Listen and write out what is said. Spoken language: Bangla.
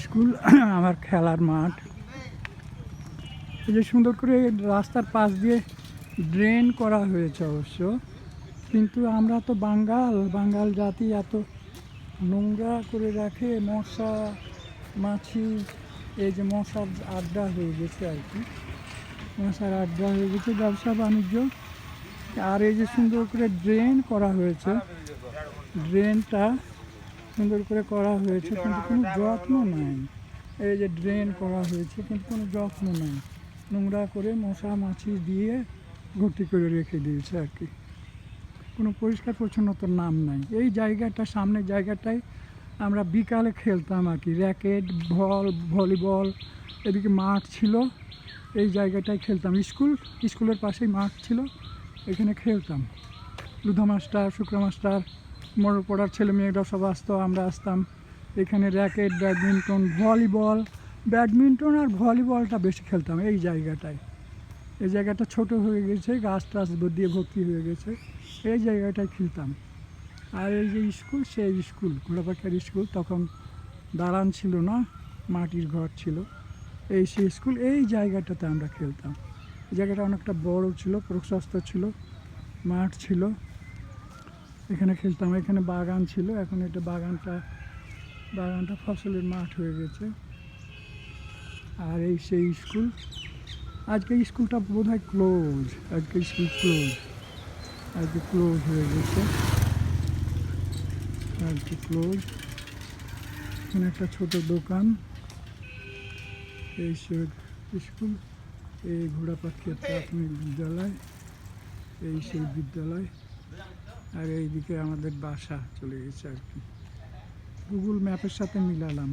স্কুল, আমার খেলার মাঠ। এই যে সুন্দর করে রাস্তার পাশ দিয়ে ড্রেন করা হয়েছে অবশ্য, কিন্তু আমরা তো বাঙাল জাতি এত নোংরা করে রাখে। মশা মাছি, এই যে মশার আড্ডা হয়ে গেছে আর কি, মশার আড্ডা হয়ে গেছে, ব্যবসা বাণিজ্য। আর এই যে সুন্দর করে ড্রেন করা হয়েছে, ড্রেনটা সুন্দর করে করা হয়েছে কিন্তু কোনো যত্ন নাই। এই যে ড্রেন করা হয়েছে কিন্তু কোনো যত্ন নাই, নোংরা করে মশা মাছি দিয়ে ভর্তি করে রেখে দিয়েছে আর কি, কোনো পরিষ্কার পরিচ্ছন্নতার নাম নাই। এই জায়গাটা, সামনের জায়গাটায় আমরা বিকালে খেলতাম আর কি, র্যাকেট, ভলিবল, এদিকে মাঠ ছিল, এই জায়গাটায় খেলতাম। স্কুলের পাশেই মাঠ ছিল, এখানে খেলতাম। লুধা মাস্টার, শুক্র মাস্টার, মোড় পড়ার ছেলে মেয়েরা সব আসতো, আমরা আসতাম। এখানে র্যাকেট, ব্যাডমিন্টন আর ভলিবলটা বেশি খেলতাম এই জায়গাটায়। এই জায়গাটা ছোট হয়ে গেছে, গাছ টাছ দিয়ে ভর্তি হয়ে গেছে, এই জায়গাটায় খেলতাম। আর এই যে স্কুল, সেই স্কুল ঘোড়াপাখার স্কুল, তখন দালান ছিল না, মাটির ঘর ছিল। এই সেই স্কুল, এই জায়গাটাতে আমরা খেলতাম। এই জায়গাটা অনেকটা বড় ছিল, প্রশস্ত ছিল, মাঠ ছিল, এখানে খেলতাম। এখানে বাগান ছিল, এখন এটা বাগানটা ফসলের মাঠ হয়ে গেছে। আর এই সেই স্কুল, আজকে স্কুলটা বোধহয় ক্লোজ, আজকে স্কুল ক্লোজ হয়ে গেছে, আজকে ক্লোজ। এখানে একটা ছোট দোকান, এই স্কুল, এই ঘোড়াপাখিয়া প্রাথমিক বিদ্যালয়, এই সেই বিদ্যালয়। আর এইদিকে আমাদের বাসা চলে গেছে আর কি, গুগল ম্যাপের সাথে মিলালাম।